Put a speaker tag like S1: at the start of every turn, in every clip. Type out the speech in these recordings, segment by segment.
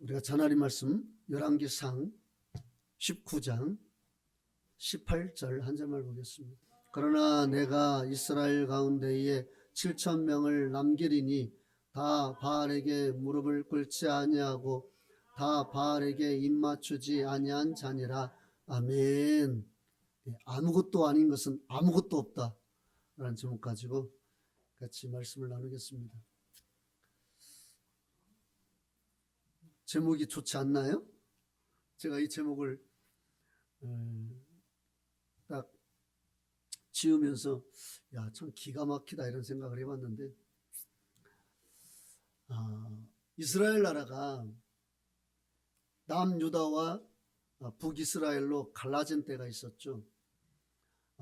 S1: 우리가 전하리 말씀 열왕기상 19장 18절 한 절만 보겠습니다. 그러나 내가 이스라엘 가운데에 7,000명을 남기리니 다 바알에게 무릎을 꿇지 아니하고 다 바알에게 입맞추지 아니한 자니라. 아멘. 아무것도 아닌 것은 아무것도 없다 라는 제목 가지고 같이 말씀을 나누겠습니다. 제목이 좋지 않나요? 제가 이 제목을 딱 지으면서 참 기가 막히다 이런 생각을 해봤는데, 이스라엘 나라가 남유다와 북이스라엘로 갈라진 때가 있었죠.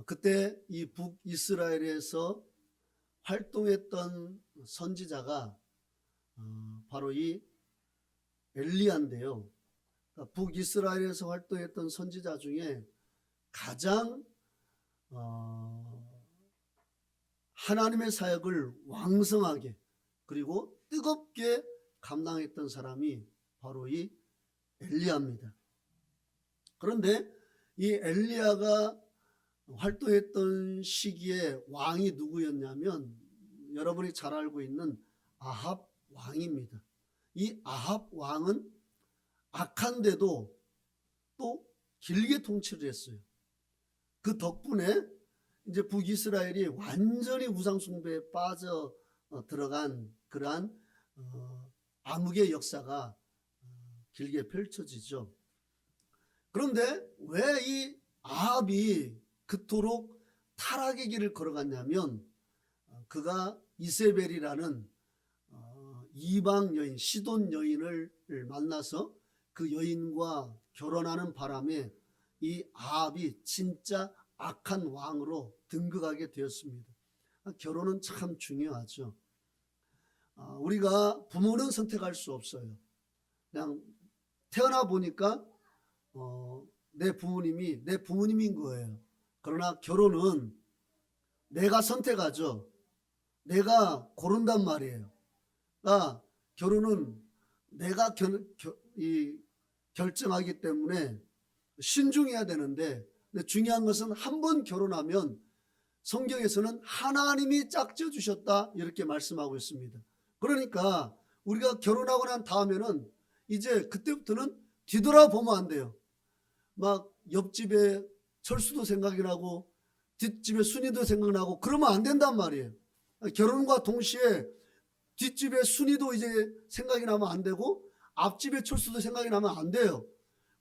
S1: 그때 이 북이스라엘에서 활동했던 선지자가 바로 이 엘리야인데요. 북이스라엘에서 활동했던 선지자 중에 가장 하나님의 사역을 왕성하게 그리고 뜨겁게 감당했던 사람이 바로 이 엘리야입니다. 그런데 이 엘리야가 활동했던 시기에 왕이 누구였냐면 여러분이 잘 알고 있는 아합 왕입니다. 이 아합 왕은 악한데도 또 길게 통치를 했어요. 그 덕분에 이제 북이스라엘이 완전히 우상숭배에 빠져 들어간 그러한 암흑의 역사가 길게 펼쳐지죠. 그런데 왜 이 아합이 그토록 타락의 길을 걸어갔냐면 그가 이세벨이라는 이방 여인, 시돈 여인을 만나서 그 여인과 결혼하는 바람에 이 아합이 진짜 악한 왕으로 등극하게 되었습니다. 결혼은 참 중요하죠. 우리가 부모는 선택할 수 없어요. 그냥 태어나 보니까 내 부모님인 거예요. 그러나 결혼은 내가 선택하죠. 내가 고른단 말이에요. 결혼은 내가 결정하기 때문에 신중해야 되는데, 중요한 것은 한 번 결혼하면 성경에서는 하나님이 짝지어 주셨다 이렇게 말씀하고 있습니다. 그러니까 우리가 결혼하고 난 다음에는 이제 그때부터는 뒤돌아보면 안 돼요. 막 옆집에 철수도 생각이 나고 뒷집에 순이도 생각나고 그러면 안 된단 말이에요. 결혼과 동시에 뒷집에 순이도 이제 생각이 나면 안 되고 앞집에 철수도 생각이 나면 안 돼요.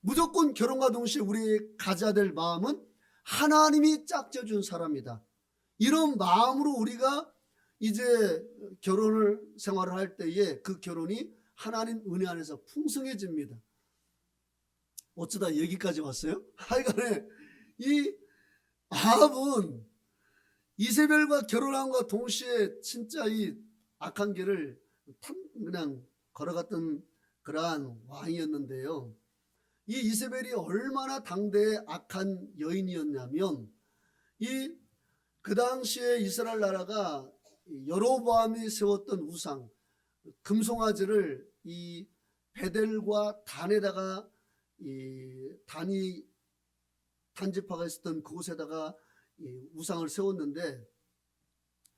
S1: 무조건 결혼과 동시에 우리 가져야 될 마음은 하나님이 짝져준 사람이다. 이런 마음으로 우리가 이제 결혼을 생활을 할 때에 그 결혼이 하나님 은혜 안에서 풍성해집니다. 어쩌다 여기까지 왔어요? 하여간에 이 아합은 이세벨과 결혼함과 동시에 진짜 이 악한 길을 그냥 걸어갔던 그러한 왕이었는데요. 이 이세벨이 얼마나 당대의 악한 여인이었냐면 그 당시에 이스라엘 나라가 여로보암이 세웠던 우상 금송아지를 이 베델과 단에다가 단이 단지파가 있었던 그곳에다가 우상을 세웠는데,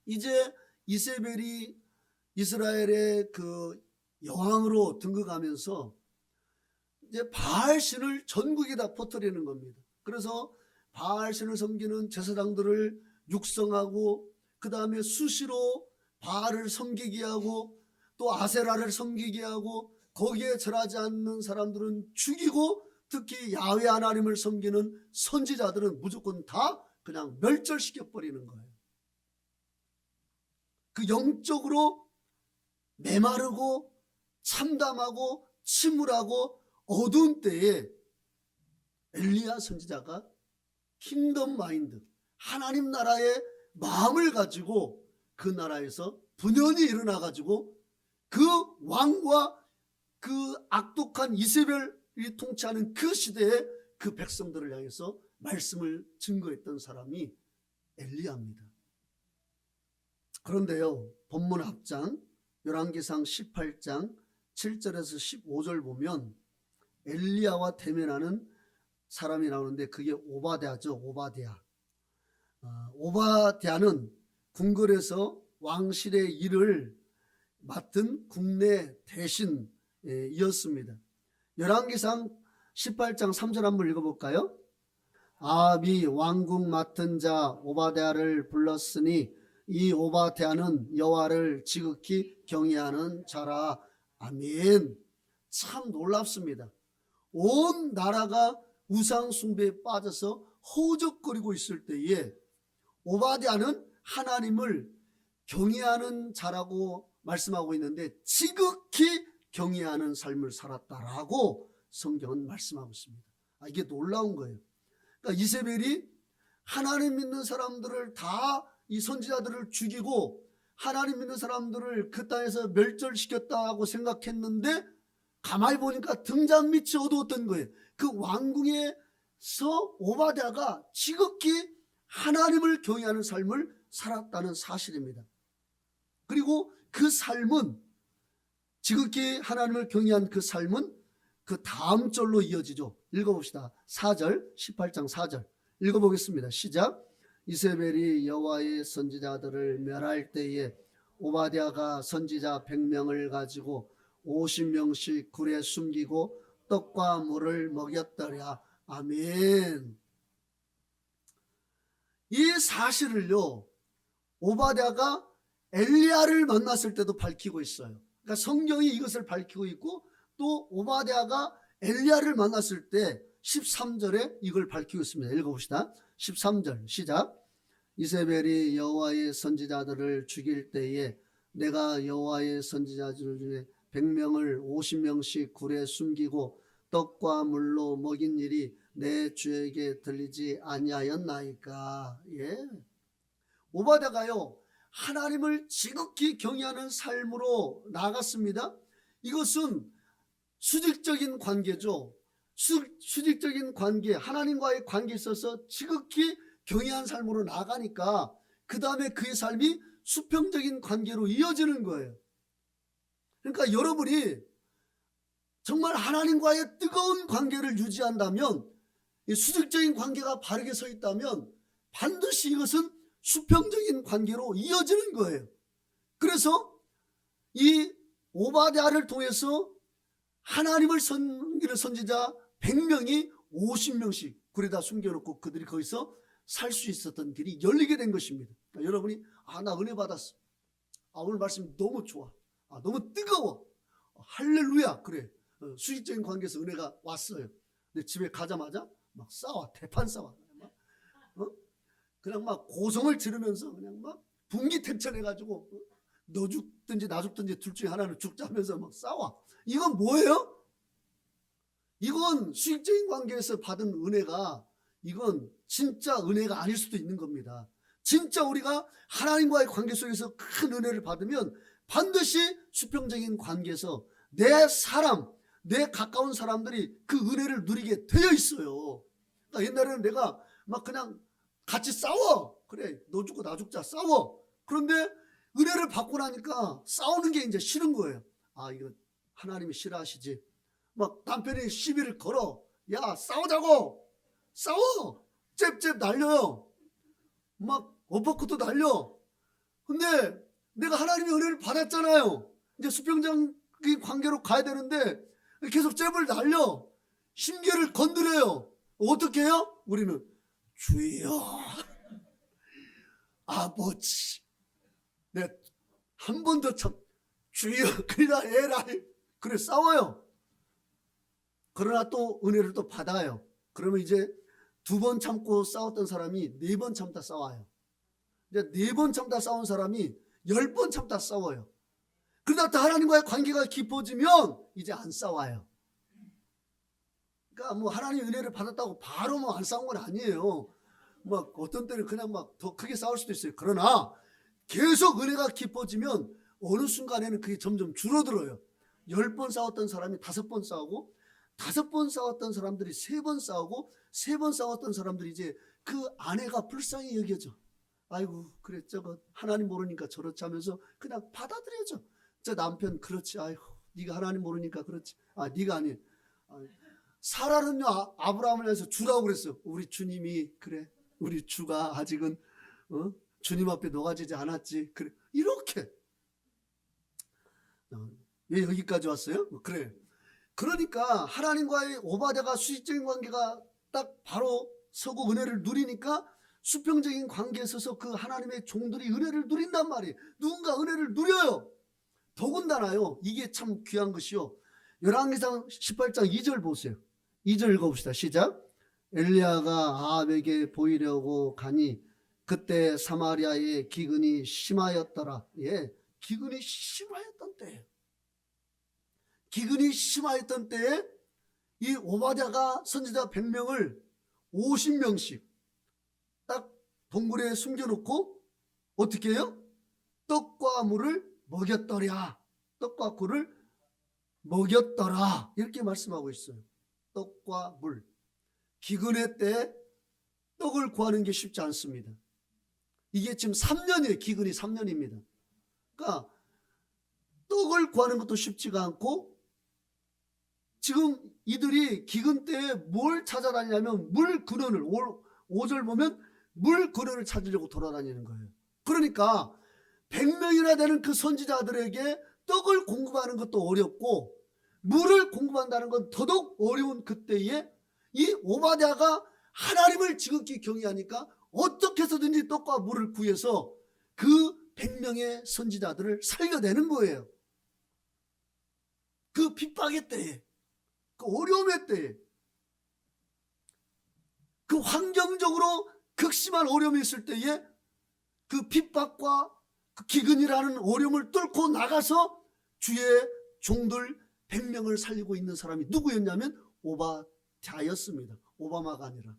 S1: 이제 이세벨이 이스라엘의 그 여왕으로 등극하면서 이제 바알신을 전국에 다 퍼뜨리는 겁니다. 그래서 바알신을 섬기는 제사장들을 육성하고 그 다음에 수시로 바알을 섬기게 하고 또 아세라를 섬기게 하고 거기에 절하지 않는 사람들은 죽이고 특히 야훼 하나님을 섬기는 선지자들은 무조건 다 그냥 멸절시켜버리는 거예요. 그 영적으로 메마르고 참담하고 침울하고 어두운 때에 엘리야 선지자가 킹덤 마인드, 하나님 나라의 마음을 가지고 그 나라에서 분연히 일어나 가지고 그 왕과 그 악독한 이세벨이 통치하는 그 시대에 그 백성들을 향해서 말씀을 증거했던 사람이 엘리야입니다. 그런데요, 본문 앞장 열왕기상 18장 7절에서 15절 보면 엘리야와 대면하는 사람이 나오는데 그게 오바댜죠. 오바댜. 오바댜는 궁궐에서 왕실의 일을 맡은 국내 대신이었습니다. 열왕기상 18장 3절 한번 읽어볼까요? 아합이 왕궁 맡은 자 오바댜를 불렀으니 이 오바댜는 여호와를 지극히 경외하는 자라. 아멘. 참 놀랍습니다. 온 나라가 우상 숭배에 빠져서 허우적거리고 있을 때에 오바댜는 하나님을 경외하는 자라고 말씀하고 있는데 지극히 경외하는 삶을 살았다라고 성경은 말씀하고 있습니다. 이게 놀라운 거예요. 그러니까 이세벨이 하나님 믿는 사람들을 다 이 선지자들을 죽이고 하나님 믿는 사람들을 그 땅에서 멸절시켰다고 생각했는데 가만히 보니까 등잔 밑이 어두웠던 거예요. 그 왕궁에서 오바댜가 지극히 하나님을 경외하는 삶을 살았다는 사실입니다. 그리고 그 삶은 지극히 하나님을 경외한 그 삶은 그 다음 절로 이어지죠. 읽어봅시다. 4절 18장 4절 읽어보겠습니다. 시작. 이세벨이 여호와의 선지자들을 멸할 때에 오바댜가 선지자 100명을 가지고 50명씩 굴에 숨기고 떡과 물을 먹였더라. 아멘. 이 사실을요 오바댜가 엘리야를 만났을 때도 밝히고 있어요. 그러니까 성경이 이것을 밝히고 있고 또 오바댜가 엘리야를 만났을 때 13절에 이걸 밝히고 있습니다. 읽어봅시다. 13절 시작. 이세벨이 여호와의 선지자들을 죽일 때에 내가 여호와의 선지자들 중에 100명을 50명씩 굴에 숨기고 떡과 물로 먹인 일이 내 주에게 들리지 아니하였나이까. 예. 오바댜가요 하나님을 지극히 경외하는 삶으로 나아갔습니다. 이것은 수직적인 관계죠. 수직적인 관계, 하나님과의 관계에 있어서 지극히 경외한 삶으로 나가니까 그 다음에 그의 삶이 수평적인 관계로 이어지는 거예요. 그러니까 여러분이 정말 하나님과의 뜨거운 관계를 유지한다면, 이 수직적인 관계가 바르게 서 있다면 반드시 이것은 수평적인 관계로 이어지는 거예요. 그래서 이 오바댜를 통해서 하나님을 섬기는 선지자 100명이 50명씩 굴에다 숨겨놓고 그들이 거기서 살 수 있었던 길이 열리게 된 것입니다. 여러분이 나 은혜 받았어. 오늘 말씀 너무 좋아. 너무 뜨거워. 할렐루야. 그래. 수직적인 관계에서 은혜가 왔어요. 근데 집에 가자마자 막 싸워. 대판 싸워. 그냥 막 고성을 지르면서 그냥 막 분기탱천해가지고 너 죽든지 나 죽든지 둘 중에 하나는 죽자면서 막 싸워. 이건 뭐예요? 이건 수직적인 관계에서 받은 은혜가 이건 진짜 은혜가 아닐 수도 있는 겁니다. 진짜 우리가 하나님과의 관계 속에서 큰 은혜를 받으면 반드시 수평적인 관계에서 내 가까운 사람들이 그 은혜를 누리게 되어 있어요. 그러니까 옛날에는 내가 막 그냥 같이 싸워. 그래, 너 죽고 나 죽자. 싸워. 그런데 은혜를 받고 나니까 싸우는 게 이제 싫은 거예요. 이거 하나님이 싫어하시지. 막 남편이 시비를 걸어. 야, 싸우자고. 싸워. 잽잽 날려요. 막 어퍼컷도 날려. 근데 내가 하나님의 은혜를 받았잖아요. 이제 수평적인 관계로 가야 되는데 계속 잽을 날려. 심계를 건드려요. 어떻게 해요? 우리는 주여 아버지 한 번 더 참 주여 그러나 에라이 그래 싸워요. 그러나 또 은혜를 또 받아요. 그러면 이제 2번 참고 싸웠던 사람이 4번 참다 싸워요. 이제 4번 참다 싸운 사람이 10번 참다 싸워요. 그러다 또 하나님과의 관계가 깊어지면 이제 안 싸워요. 그러니까 뭐 하나님 은혜를 받았다고 바로 뭐 안 싸운 건 아니에요. 막 어떤 때는 그냥 막 더 크게 싸울 수도 있어요. 그러나 계속 은혜가 깊어지면 어느 순간에는 그게 점점 줄어들어요. 10번 싸웠던 사람이 5번 싸우고 5번 싸웠던 사람들이 3번 싸우고 3번 싸웠던 사람들이 이제 그 아내가 불쌍히 여겨져. 아이고 그래 저거 하나님 모르니까 저렇지 하면서 그냥 받아들여져. 저 남편 그렇지. 아이고 네가 하나님 모르니까 그렇지. 네가 아니. 사라는요, 아브라함을 위해서 주라고 그랬어요. 우리 주님이 그래. 우리 주가 아직은 주님 앞에 녹아지지 않았지. 그래. 이렇게. 왜 여기까지 왔어요? 그래. 그러니까 하나님과의 오바댜가 수직적인 관계가 딱 바로 서고 은혜를 누리니까 수평적인 관계에 서서 그 하나님의 종들이 은혜를 누린단 말이에요. 누군가 은혜를 누려요. 더군다나요, 이게 참 귀한 것이요. 열왕기상 18장 2절 보세요. 2절 읽어봅시다. 시작. 엘리야가 아합에게 보이려고 가니 그때 사마리아의 기근이 심하였더라. 예, 기근이 심하였던 때예요. 기근이 심하였던 때에 이 오바댜가 선지자 100명을 50명씩 딱 동굴에 숨겨놓고 어떻게 해요? 떡과 물을 먹였더랴. 떡과 꿀을 먹였더라. 이렇게 말씀하고 있어요. 떡과 물. 기근의 때 떡을 구하는 게 쉽지 않습니다. 이게 지금 3년이에요. 기근이 3년입니다. 그러니까 떡을 구하는 것도 쉽지가 않고 지금 이들이 기근 때에 뭘 찾아다니냐면 물 근원을 5절 보면 물 근원을 찾으려고 돌아다니는 거예요. 그러니까 100명이나 되는 그 선지자들에게 떡을 공급하는 것도 어렵고 물을 공급한다는 건 더더욱 어려운 그때에 이 오바댜가 하나님을 지극히 경외하니까 어떻게 해서든지 떡과 물을 구해서 그 100명의 선지자들을 살려내는 거예요. 그 핍박의 때에, 그 어려움의 때에, 그 환경적으로 극심한 어려움이 있을 때에 그 핍박과 그 기근이라는 어려움을 뚫고 나가서 주의 종들 100명을 살리고 있는 사람이 누구였냐면 오바댜였습니다. 오바마가 아니라.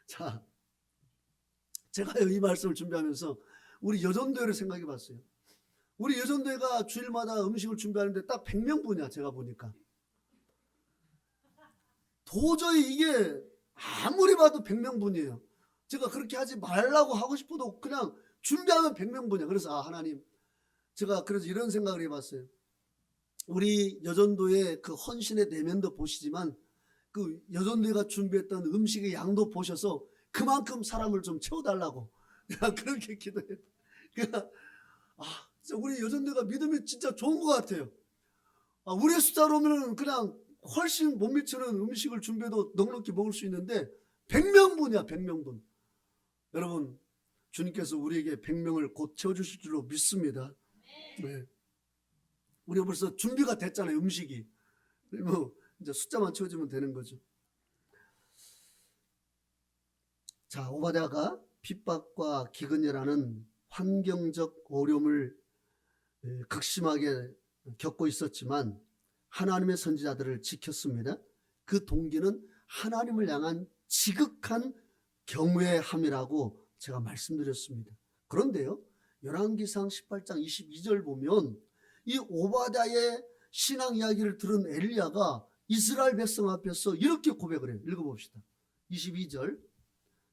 S1: 자, 제가요, 이 말씀을 준비하면서 우리 여전도회를 생각해 봤어요. 우리 여전도회가 주일마다 음식을 준비하는데 딱 100명분이야. 제가 보니까 도저히 이게 아무리 봐도 100명분이에요. 제가 그렇게 하지 말라고 하고 싶어도 그냥 준비하면 100명분이야. 그래서 하나님, 제가 그래서 이런 생각을 해봤어요. 우리 여전도의 그 헌신의 내면도 보시지만 그 여전도가 준비했던 음식의 양도 보셔서 그만큼 사람을 좀 채워달라고 내가 그렇게 기도해요. 그러니까 우리 여전도가 믿음이 진짜 좋은 것 같아요. 우리의 숫자로 오면 그냥 훨씬 못 미치는 음식을 준비해도 넉넉히 먹을 수 있는데 100명분이야. 100명분. 여러분, 주님께서 우리에게 100명을 곧 채워주실 줄로 믿습니다. 네. 우리가 벌써 준비가 됐잖아요. 음식이. 뭐 이제 숫자만 채워주면 되는 거죠. 자, 오바댜가 핍박과 기근이라는 환경적 어려움을 극심하게 겪고 있었지만 하나님의 선지자들을 지켰습니다. 그 동기는 하나님을 향한 지극한 경외함이라고 제가 말씀드렸습니다. 그런데요, 열왕기상 18장 22절 보면 이 오바댜의 신앙 이야기를 들은 엘리야가 이스라엘 백성 앞에서 이렇게 고백을 해요. 읽어봅시다. 22절,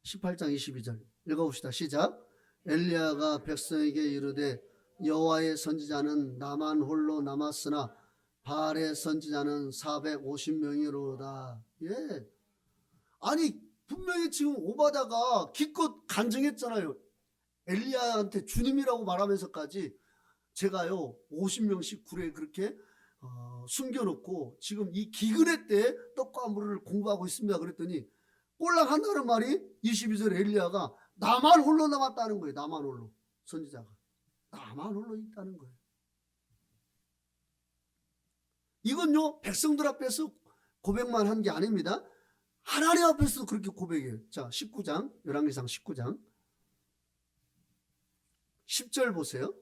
S1: 18장 22절 읽어봅시다. 시작. 엘리야가 백성에게 이르되 여호와의 선지자는 나만 홀로 남았으나 바알의 선지자는 450명이로다. 예. 아니 분명히 지금 오바댜가 기껏 간증했잖아요. 엘리야한테 주님이라고 말하면서까지 제가요 50명씩 굴에 그렇게 숨겨놓고 지금 이 기근의 때 떡과 물을 공부하고 있습니다. 그랬더니 꼴랑 한다는 말이 22절 엘리야가 나만 홀로 남았다는 거예요. 나만 홀로. 선지자가 나만 홀로 있다는 거예요. 이건요 백성들 앞에서 고백만 한 게 아닙니다. 하나님 앞에서도 그렇게 고백해요. 자, 19장 열왕기상 19장 10절 보세요.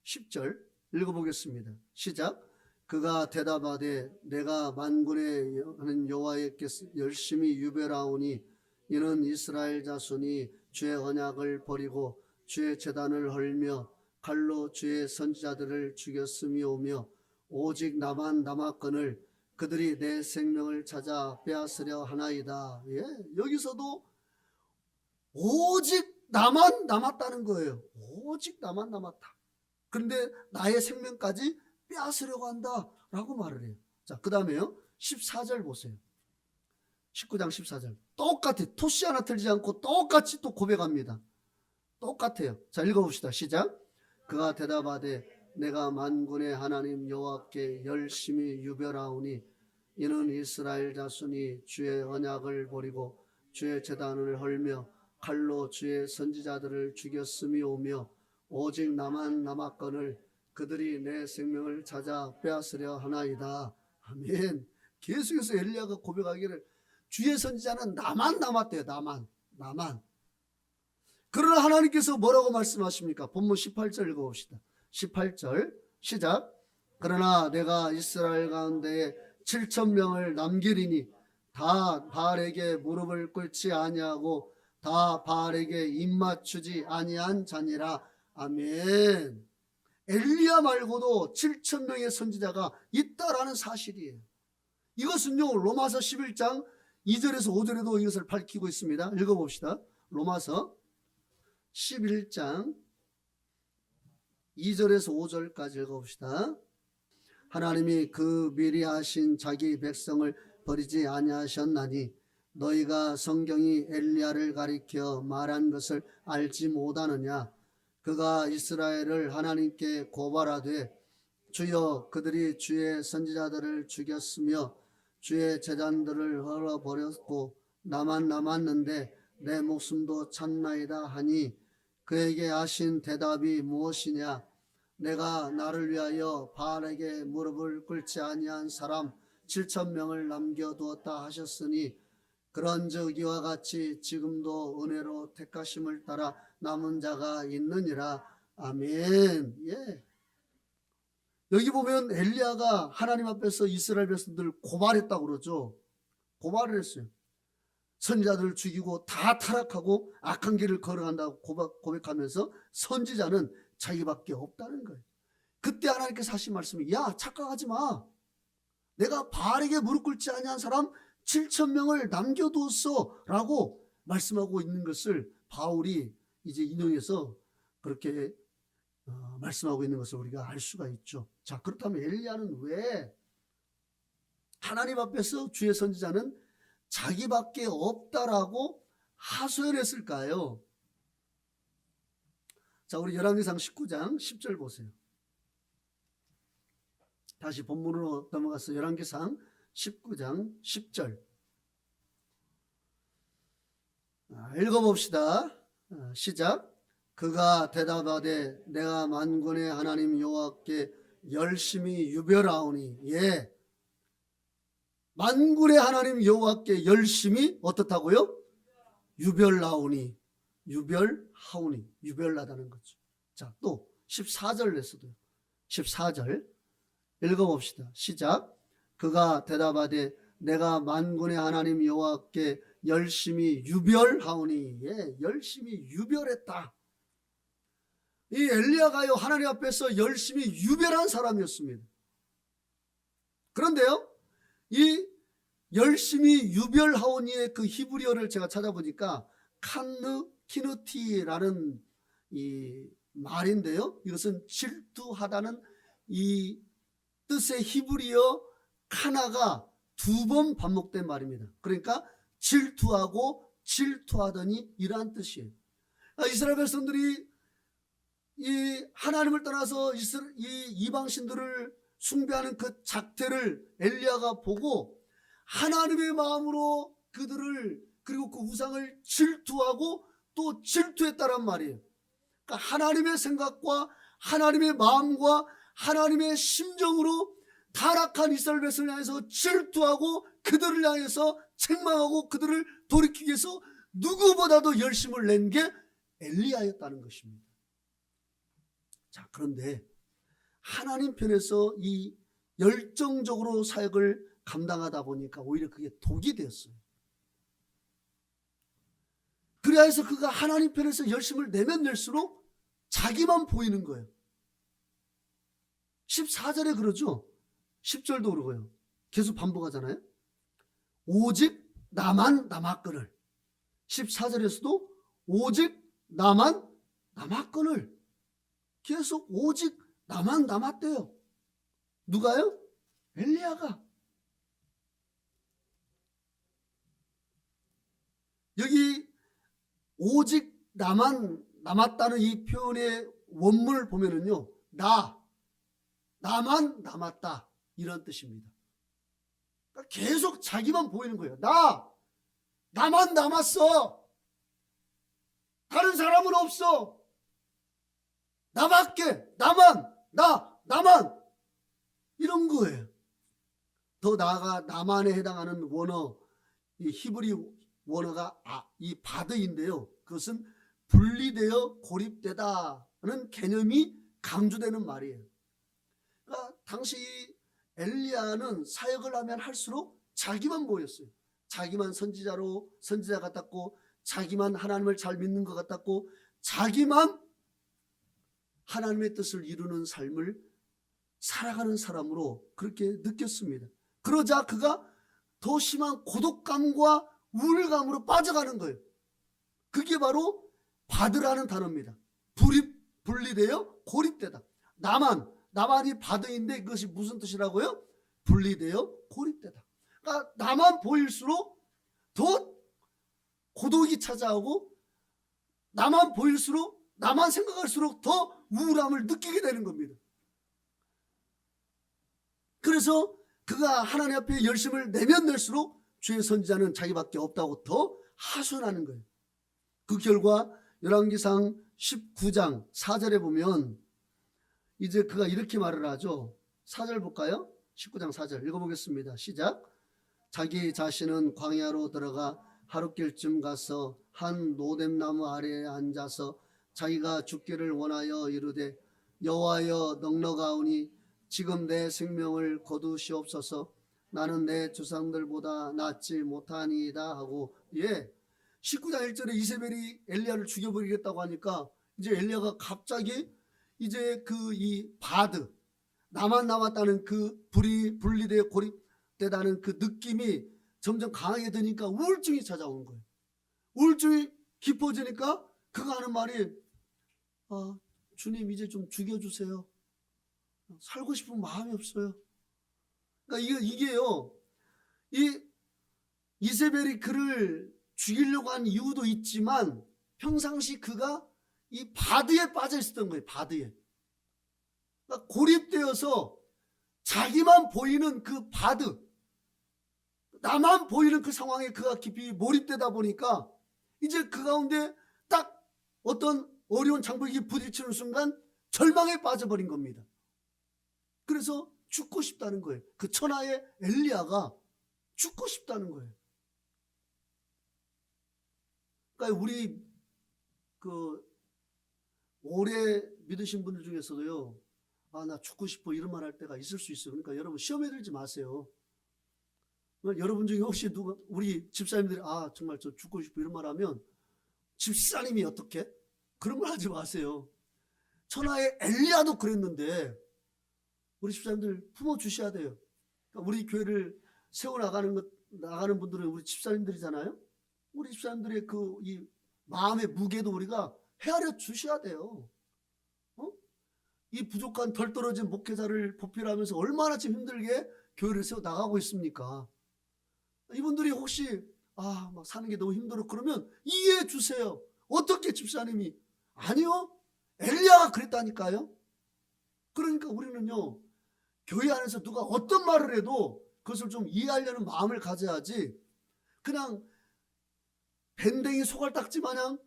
S1: 10절 읽어보겠습니다. 시작. 그가 대답하되 내가 만군의 하는 여호와께 열심히 유별하오니 이는 이스라엘 자손이 주의 언약을 버리고 주의 제단을 헐며 칼로 주의 선지자들을 죽였음이오며 오직 나만 남았거늘 그들이 내 생명을 찾아 빼앗으려 하나이다. 예, 여기서도 오직 나만 남았다는 거예요. 오직 나만 남았다. 그런데 나의 생명까지 빼앗으려고 한다라고 말을 해요. 자, 그 다음에요. 14절 보세요. 19장 14절. 똑같아. 토시 하나 틀리지 않고 똑같이 또 고백합니다. 똑같아요. 자, 읽어봅시다. 시작. 그가 대답하되 내가 만군의 하나님 여호와께 열심히 유별하오니 이는 이스라엘 자손이 주의 언약을 버리고 주의 제단을 헐며 칼로 주의 선지자들을 죽였음이오며 오직 나만 남았거늘 그들이 내 생명을 찾아 빼앗으려 하나이다. 아멘. 계속해서 엘리야가 고백하기를 주의 선지자는 나만 남았대요. 나만. 그러나 하나님께서 뭐라고 말씀하십니까? 본문 18절 읽어봅시다. 18절 시작. 그러나 내가 이스라엘 가운데 7,000명을 남기리니 다 바알에게 무릎을 꿇지 아니하고 다 바알에게 입맞추지 아니한 자니라. 아멘. 엘리야 말고도 7,000명의 선지자가 있다라는 사실이에요. 이것은요 로마서 11장 2절에서 5절에도 이것을 밝히고 있습니다. 읽어봅시다. 로마서 11장 2절에서 5절까지 읽어봅시다. 하나님이 그 미리 하신 자기 백성을 버리지 아니하셨나니 너희가 성경이 엘리야를 가리켜 말한 것을 알지 못하느냐. 그가 이스라엘을 하나님께 고발하되 주여 그들이 주의 선지자들을 죽였으며 주의 제단들을 헐어버렸고 나만 남았는데 내 목숨도 찾나이다 하니 그에게 하신 대답이 무엇이냐. 내가 나를 위하여 바알에게 무릎을 꿇지 아니한 사람 7,000명을 남겨두었다 하셨으니 그런즉 이와 같이 지금도 은혜로 택하심을 따라 남은 자가 있느니라. 아멘. 예. 여기 보면 엘리야가 하나님 앞에서 이스라엘 백성들을 고발했다고 그러죠. 고발을 했어요. 선지자들을 죽이고 다 타락하고 악한 길을 걸어간다고 고백하면서 선지자는 자기밖에 없다는 거예요. 그때 하나님께서 하신 말씀이 야 착각하지 마. 내가 바알에게 무릎 꿇지 아니한 사람 7,000명을 남겨두었어 라고 말씀하고 있는 것을 바울이 이제 인용해서 그렇게 말씀하고 있는 것을 우리가 알 수가 있죠. 자, 그렇다면 엘리야는 왜 하나님 앞에서 주의 선지자는 자기밖에 없다라고 하소연했을까요? 자, 우리 열왕기상 19장 10절 보세요. 다시 본문으로 넘어가서 열왕기상 19장 10절 읽어봅시다. 시작. 그가 대답하되 내가 만군의 하나님 여호와께 열심히 유별하오니. 예, 만군의 하나님 여호와께 열심히 어떻다고요? 유별하오니. 유별하오니. 유별하다는 거죠. 자, 또 14절에서도요. 14절 읽어봅시다. 시작. 그가 대답하되 내가 만군의 하나님 여호와께 열심히 유별하오니. 예, 열심히 유별했다. 이 엘리야가요 하나님 앞에서 열심히 유별한 사람이었습니다. 그런데요 이 열심히 유별하오니의 그 히브리어를 제가 찾아보니까 키누티라는 이 말인데요, 이것은 질투하다는 이 뜻의 히브리어 카나가 2번 반복된 말입니다. 그러니까 질투하고 질투하더니 이러한 뜻이에요. 이스라엘 백성들이 이 하나님을 떠나서 이 이방신들을 숭배하는 그 작태를 엘리야가 보고 하나님의 마음으로 그들을 그리고 그 우상을 질투하고 또 질투했다란 말이에요. 그러니까 하나님의 생각과 하나님의 마음과 하나님의 심정으로 타락한 이스라엘 백성을 향해서 질투하고 그들을 향해서 책망하고 그들을 돌이키기 위해서 누구보다도 열심을 낸 게 엘리야였다는 것입니다. 자, 그런데 하나님 편에서 이 열정적으로 사역을 감당하다 보니까 오히려 그게 독이 되었어요. 그래야 해서 그가 하나님 편에서 열심을 내면 낼수록 자기만 보이는 거예요. 14절에 그러죠. 10절도 그러고요. 계속 반복하잖아요. 오직 나만 남았거늘. 14절에서도 오직 나만 남았거늘. 계속 오직 나만 남았대요. 누가요? 엘리야가. 여기 오직 나만 남았다는 이 표현의 원문을 보면은요, 나만 남았다 이런 뜻입니다. 그러니까 계속 자기만 보이는 거예요. 나만 남았어. 다른 사람은 없어. 나밖에, 나만 이런 거예요. 더 나아가 나만에 해당하는 원어, 이 히브리 원어가 이 바드인데요. 그것은 분리되어 고립되다는 개념이 강조되는 말이에요. 그러니까 당시 엘리야는 사역을 하면 할수록 자기만 보였어요. 자기만 선지자 같았고, 자기만 하나님을 잘 믿는 것 같았고, 자기만 하나님의 뜻을 이루는 삶을 살아가는 사람으로 그렇게 느꼈습니다. 그러자 그가 더 심한 고독감과 우울감으로 빠져가는 거예요. 그게 바로 바드라는 단어입니다. 분리되어 고립되다. 나만이 바드인데 그것이 무슨 뜻이라고요? 분리되어 고립되다. 그러니까 나만 보일수록 더 고독이 찾아오고, 나만 보일수록, 나만 생각할수록 더 우울함을 느끼게 되는 겁니다. 그래서 그가 하나님 앞에 열심을 내면 낼수록 주의 선지자는 자기밖에 없다고 더 하소연하는 거예요. 그 결과 열왕기상 19장 4절에 보면 이제 그가 이렇게 말을 하죠. 4절 볼까요? 19장 4절 읽어보겠습니다. 시작. 자기 자신은 광야로 들어가 하룻길쯤 가서 한 노뎀나무 아래에 앉아서 자기가 죽기를 원하여 이르되 여호와여 넉넉하오니 지금 내 생명을 거두시옵소서. 나는 내 조상들보다 낫지 못하니이다 하고, 19장 1절에 이세벨이 엘리야를 죽여버리겠다고 하니까 이제 엘리야가 갑자기 이제 이 바드, 나만 남았다는 그 분리되어 고립되다는 그 느낌이 점점 강하게 되니까 우울증이 찾아오는 거예요. 우울증이 깊어지니까 그가 하는 말이 주님 이제 좀 죽여주세요. 살고 싶은 마음이 없어요. 그러니까 이게요, 이세벨이 그를 죽이려고 한 이유도 있지만 평상시 그가 이 바드에 빠져 있었던 거예요. 바드에. 그러니까 고립되어서 자기만 보이는 그 바드, 나만 보이는 그 상황에 그가 깊이 몰입되다 보니까 이제 그 가운데 딱 어떤 어려운 장벽이 부딪히는 순간 절망에 빠져버린 겁니다. 그래서 죽고 싶다는 거예요. 그 천하의 엘리야가 죽고 싶다는 거예요. 그러니까 우리 오래 믿으신 분들 중에서도요, 나 죽고 싶어 이런 말 할 때가 있을 수 있어요. 그러니까 여러분 시험에 들지 마세요. 여러분 중에 혹시 우리 집사님들이 정말 저 죽고 싶어 이런 말 하면 집사님이 어떻게? 그런 말 하지 마세요. 천하의 엘리야도 그랬는데 우리 집사님들 품어주셔야 돼요. 그러니까 우리 교회를 세워나가는 분들은 우리 집사님들이잖아요. 우리 집사님들의 이 마음의 무게도 우리가 헤아려 주셔야 돼요. 이 부족한 덜 떨어진 목회자를 보필하면서 얼마나 지금 힘들게 교회를 세워 나가고 있습니까? 이분들이 혹시 막 사는 게 너무 힘들어 그러면 이해해 주세요. 어떻게 집사님이? 아니요, 엘리야가 그랬다니까요. 그러니까 우리는요, 교회 안에서 누가 어떤 말을 해도 그것을 좀 이해하려는 마음을 가져야지, 그냥 밴댕이 소갈딱지 마냥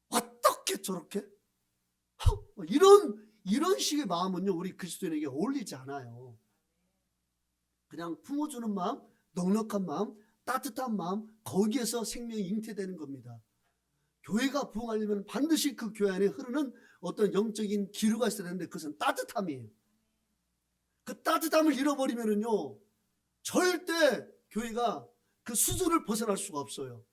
S1: 어떻게 저렇게 이런 식의 마음은요, 우리 그리스도인에게 어울리지 않아요. 그냥 품어주는 마음, 넉넉한 마음, 따뜻한 마음, 거기에서 생명이 잉태되는 겁니다. 교회가 부흥하려면 반드시 그 교회 안에 흐르는 어떤 영적인 기류가 있어야 되는데 그것은 따뜻함이에요. 그 따뜻함을 잃어버리면은요, 절대 교회가 그 수준을 벗어날 수가 없어요.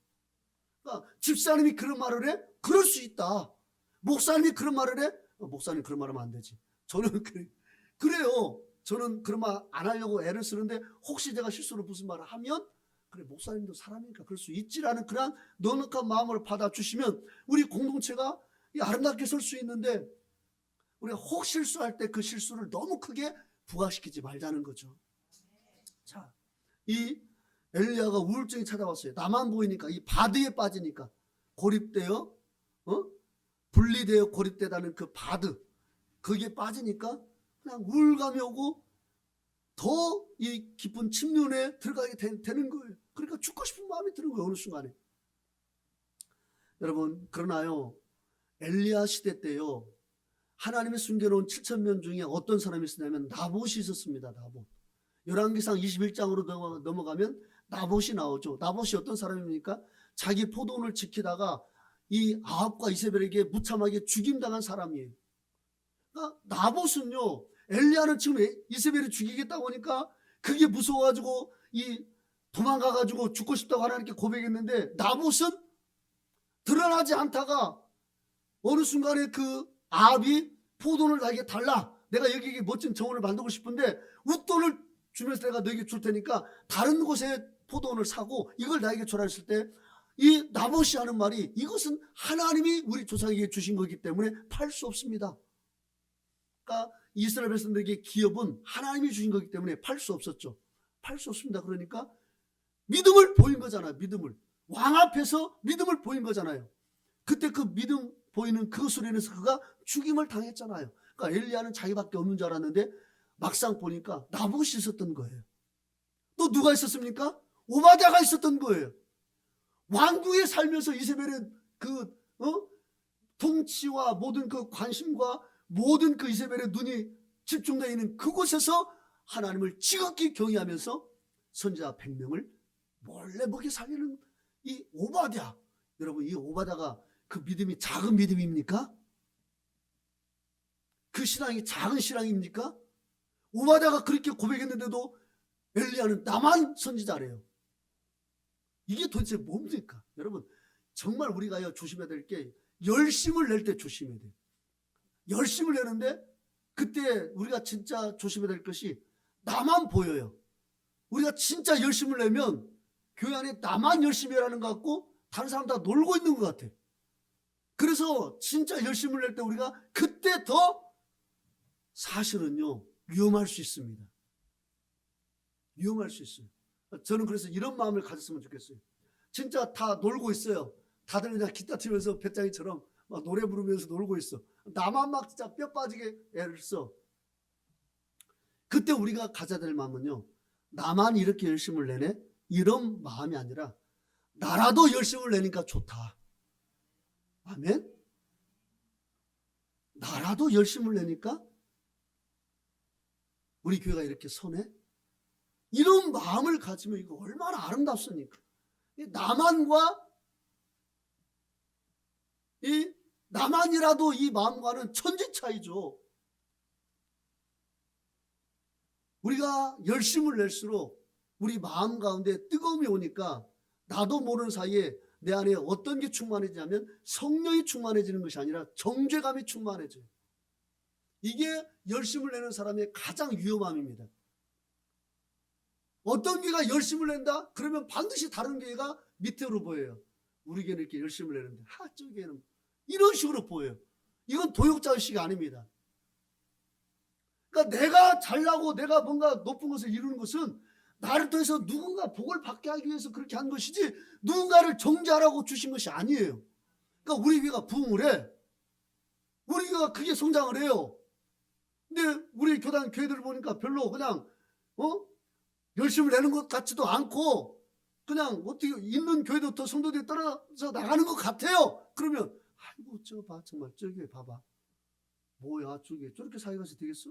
S1: 그러니까 집사님이 그런 말을 해? 그럴 수 있다. 목사님이 그런 말을 해? 목사님 그런 말 하면 안 되지. 저는 그래요. 저는 그런 말 안 하려고 애를 쓰는데 혹시 제가 실수로 무슨 말을 하면 그래, 목사님도 사람이니까 그럴 수 있지라는 그런 넉넉한 마음을 받아주시면 우리 공동체가 아름답게 설 수 있는데, 우리가 혹 실수할 때 그 실수를 너무 크게 부각시키지 말자는 거죠. 자, 이 엘리야가 우울증이 찾아왔어요. 나만 보이니까, 이 바드에 빠지니까, 고립되어 분리되어 고립되다는 그 바드, 거기에 빠지니까 그냥 우울감이 오고 더 이 깊은 침륜에 들어가게 되는 거예요. 그러니까 죽고 싶은 마음이 드는 거예요, 어느 순간에. 여러분, 그러나요, 엘리야 시대 때요, 하나님의 숨겨놓은 7,000명 중에 어떤 사람이 있었냐면 나봇이 있었습니다. 나봇. 열왕기상 21장으로 넘어가면 나봇이 나오죠. 나봇이 어떤 사람입니까? 자기 포도원을 지키다가 이 아합과 이세벨에게 무참하게 죽임당한 사람이에요. 그러니까 나봇은요, 엘리야는 지금 이세벨이 죽이겠다고 하니까 그게 무서워가지고 이 도망가가지고 죽고 싶다고 하나님께 고백했는데, 나봇은 드러나지 않다가 어느 순간에 그 아합이 포도원을 나에게 달라, 내가 여기 멋진 정원을 만들고 싶은데 웃돈을 주면서 내가 너에게 줄 테니까 다른 곳에 포도원을 사고 이걸 나에게 줘라 했을 때, 이 나봇이 하는 말이, 이것은 하나님이 우리 조상에게 주신 거기 때문에 팔 수 없습니다. 그러니까 이스라엘 백성들에게 기업은 하나님이 주신 거기 때문에 팔 수 없었죠. 팔 수 없습니다. 그러니까 믿음을 보인 거잖아요. 믿음을, 왕 앞에서 믿음을 보인 거잖아요. 그때 그 믿음 보이는 그것으로 인해서 그가 죽임을 당했잖아요. 그러니까 엘리야는 자기밖에 없는 줄 알았는데 막상 보니까 나봇이 있었던 거예요. 또 누가 있었습니까? 오바댜가 있었던 거예요. 왕궁에 살면서 이세벨은 그 통치와 모든 그 관심과 모든 그 이세벨의 눈이 집중되어 있는 그곳에서 하나님을 지극히 경외하면서 선지자 100명을 몰래 먹여 살리는 이 오바댜. 여러분, 이 오바댜가 그 믿음이 작은 믿음입니까? 그 신앙이 작은 신앙입니까? 오바댜가 그렇게 고백했는데도 엘리야는 나만 선지자래요. 이게 도대체 뭡니까? 여러분, 정말 우리가 조심해야 될 게, 열심을 낼 때 조심해야 돼요. 열심을 내는데 그때 우리가 진짜 조심해야 될 것이, 나만 보여요. 우리가 진짜 열심을 내면 교회 안에 나만 열심히 하라는 것 같고 다른 사람 다 놀고 있는 것 같아. 그래서 진짜 열심을 낼 때 우리가 그때 더 사실은요, 위험할 수 있습니다. 위험할 수 있어요. 저는 그래서 이런 마음을 가졌으면 좋겠어요. 진짜 다 놀고 있어요. 다들 그냥 기타 치면서 배짱이처럼 막 노래 부르면서 놀고 있어. 나만 막 진짜 뼈 빠지게 애를 써. 그때 우리가 가져야 될 마음은요, 나만 이렇게 열심을 내네? 이런 마음이 아니라, 나라도 열심을 내니까 좋다. 아멘? 나라도 열심을 내니까 우리 교회가 이렇게 서네? 이런 마음을 가지면 이거 얼마나 아름답습니까? 나만이라도 이 마음과는 천지 차이죠. 우리가 열심을 낼수록 우리 마음 가운데 뜨거움이 오니까 나도 모르는 사이에 내 안에 어떤 게 충만해지냐면 성령이 충만해지는 것이 아니라 정죄감이 충만해져요. 이게 열심을 내는 사람의 가장 위험함입니다. 어떤 교회가 열심을 낸다? 그러면 반드시 다른 교회가 밑으로 보여요. 우리 교회는 이렇게 열심을 내는데 저 교회는 이런 식으로 보여요. 이건 도역자의식이 아닙니다. 그러니까 내가 잘나고 내가 뭔가 높은 것을 이루는 것은 나를 통해서 누군가 복을 받게 하기 위해서 그렇게 한 것이지, 누군가를 정죄하라고 주신 것이 아니에요. 그러니까 우리 교회가 부흥을 해. 우리 교회가 크게 성장을 해요. 근데 우리 교회들을 보니까 별로 그냥 열심을 내는 것 같지도 않고 그냥 어떻게 있는 교회부터 성도들이 떨어져 나가는 것 같아요. 그러면 아이고 저 봐, 정말 저기 봐봐, 뭐야 저게 저렇게 사회가서 되겠어?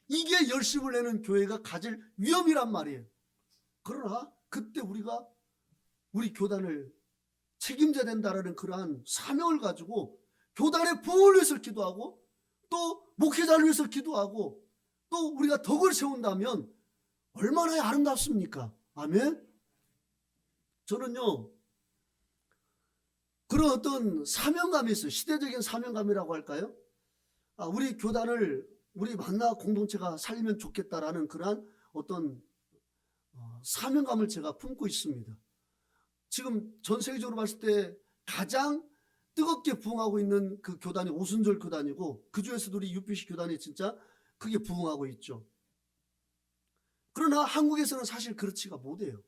S1: 이게 열심을 내는 교회가 가질 위험이란 말이에요. 그러나 그때 우리가 우리 교단을 책임져야 된다라는 그러한 사명을 가지고 교단의 부흥을 위해서 기도하고 또 목회자를 위해서 기도하고 또 우리가 덕을 세운다면 얼마나 아름답습니까? 아멘. 저는요, 그런 어떤 사명감이 있어요. 시대적인 사명감이라고 할까요? 우리 교단을 우리 만나 공동체가 살리면 좋겠다라는 그러한 어떤 사명감을 제가 품고 있습니다. 지금 전 세계적으로 봤을 때 가장 뜨겁게 부흥하고 있는 그 교단이 오순절 교단이고, 그 중에서도 우리 UPC 교단이 진짜 크게 부흥하고 있죠. 그러나 한국에서는 사실 그렇지가 못해요.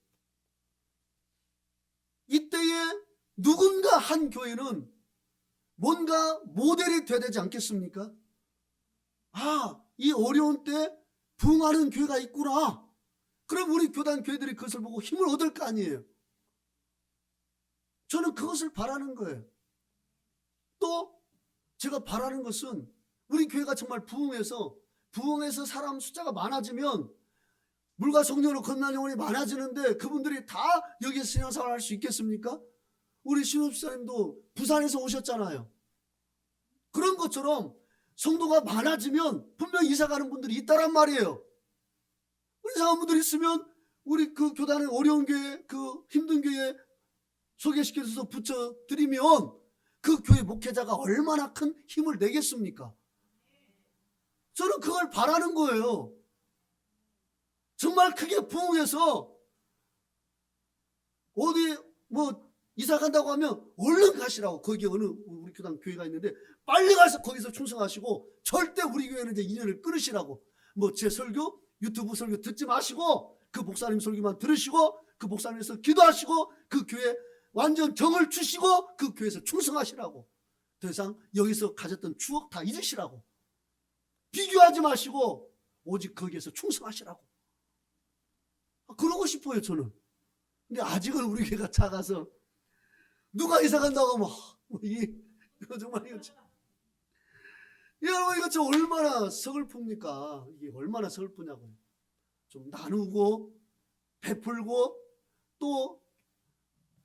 S1: 이때에 누군가 한 교회는 뭔가 모델이 돼야 되지 않겠습니까? 아, 이 어려운 때 부흥하는 교회가 있구나. 그럼 우리 교단 교회들이 그것을 보고 힘을 얻을 거 아니에요. 저는 그것을 바라는 거예요. 또 제가 바라는 것은 우리 교회가 정말 부흥해서 사람 숫자가 많아지면 물과 성령으로 건난 영혼이 많아지는데 그분들이 다 여기서 신앙생활 할 수 있겠습니까? 우리 신업사님도 부산에서 오셨잖아요. 그런 것처럼 성도가 많아지면 분명히 이사가는 분들이 있다란 말이에요. 이사가는 분들이 있으면 우리 그 교단의 어려운 교회, 그 힘든 교회 소개시켜서 붙여드리면 그 교회 목회자가 얼마나 큰 힘을 내겠습니까? 저는 그걸 바라는 거예요. 정말 크게 부흥해서 어디 뭐 이사 간다고 하면 얼른 가시라고. 거기 어느 우리 교단 교회가 있는데 빨리 가서 거기서 충성하시고 절대 우리 교회는 이제 인연을 끊으시라고. 뭐 제 설교 유튜브 설교 듣지 마시고 그 목사님 설교만 들으시고 그 목사님에서 기도하시고 그 교회 완전 정을 주시고 그 교회에서 충성하시라고. 더 이상 여기서 가졌던 추억 다 잊으시라고. 비교하지 마시고 오직 거기에서 충성하시라고. 그러고 싶어요 저는. 근데 아직은 우리 교회가 작아서 누가 이사 간다고 하면 이거 정말 여러분 이거 저 얼마나 서글픕니까? 이게 얼마나 서글프냐고요. 좀 나누고 베풀고 또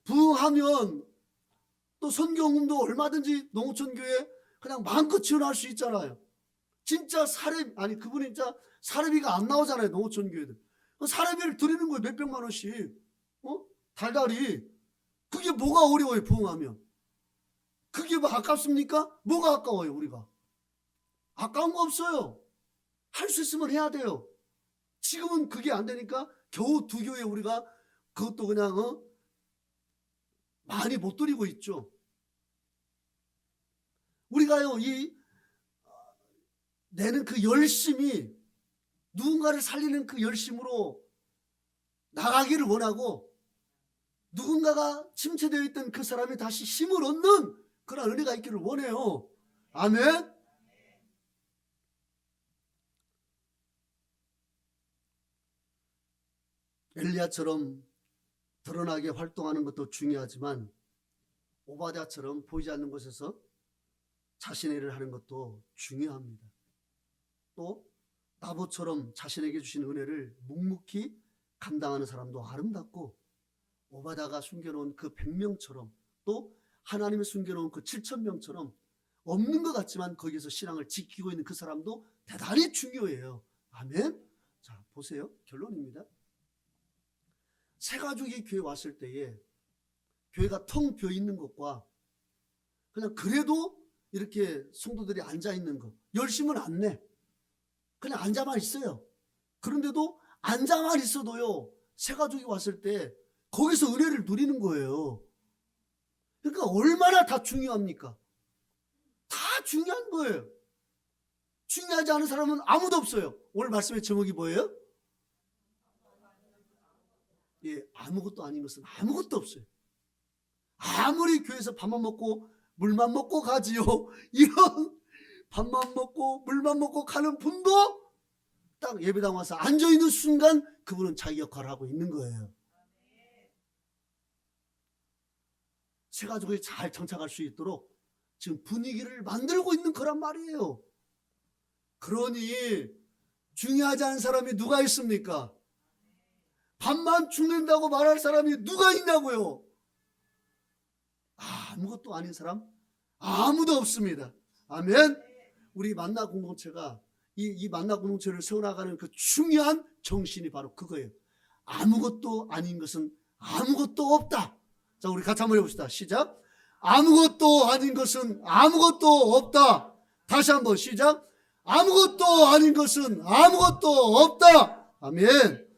S1: 부흥하면 또 선교운동도 얼마든지 농어촌교회 그냥 마음껏 지원할 수 있잖아요. 진짜 사례비, 아니 그분이 진짜 사례비가 안 나오잖아요. 농어촌교회들 사례비를 드리는 거예요. 몇백만 원씩. 달달이. 그게 뭐가 어려워요 부흥하면. 그게 뭐 아깝습니까? 뭐가 아까워요 우리가. 아까운 거 없어요. 할 수 있으면 해야 돼요. 지금은 그게 안 되니까 겨우 두 교회 우리가 그것도 그냥 많이 못 드리고 있죠. 우리가요 이 내는 그 열심이 누군가를 살리는 그 열심으로 나가기를 원하고 누군가가 침체되어 있던 그 사람이 다시 힘을 얻는 그런 은혜가 있기를 원해요. 아멘. 엘리야처럼 드러나게 활동하는 것도 중요하지만 오바댜처럼 보이지 않는 곳에서 자신의 일을 하는 것도 중요합니다. 또 나봇처럼 자신에게 주신 은혜를 묵묵히 감당하는 사람도 아름답고 오바댜가 숨겨놓은 그 100명처럼 또 하나님이 숨겨놓은 그 7,000명처럼 없는 것 같지만 거기서 신앙을 지키고 있는 그 사람도 대단히 중요해요. 아멘. 자 보세요. 결론입니다. 새가족이 교회 왔을 때에 교회가 텅 비어 있는 것과 그냥 그래도 이렇게 성도들이 앉아 있는 것 열심은 안 내. 그냥 앉아만 있어요. 그런데도 앉아만 있어도요 새가족이 왔을 때 거기서 은혜를 누리는 거예요. 그러니까 얼마나 다 중요합니까? 다 중요한 거예요. 중요하지 않은 사람은 아무도 없어요. 오늘 말씀의 제목이 뭐예요? 예, 아무것도 아닌 것은 아무것도 없어요. 아무리 교회에서 밥만 먹고 물만 먹고 가지요. 이런 밥만 먹고 물만 먹고 가는 분도 딱 예배당 와서 앉아있는 순간 그분은 자기 역할을 하고 있는 거예요. 새가족이 잘 정착할 수 있도록 지금 분위기를 만들고 있는 거란 말이에요. 그러니 중요하지 않은 사람이 누가 있습니까? 밥만 죽는다고 말할 사람이 누가 있냐고요. 아무것도 아닌 사람 아무도 없습니다. 아멘. 우리 만나 공동체가 이 만나 공동체를 세워나가는 그 중요한 정신이 바로 그거예요. 아무것도 아닌 것은 아무것도 없다. 자, 우리 같이 한번 해봅시다. 시작. 아무것도 아닌 것은 아무것도 없다. 다시 한번 시작. 아무것도 아닌 것은 아무것도 없다. 아멘.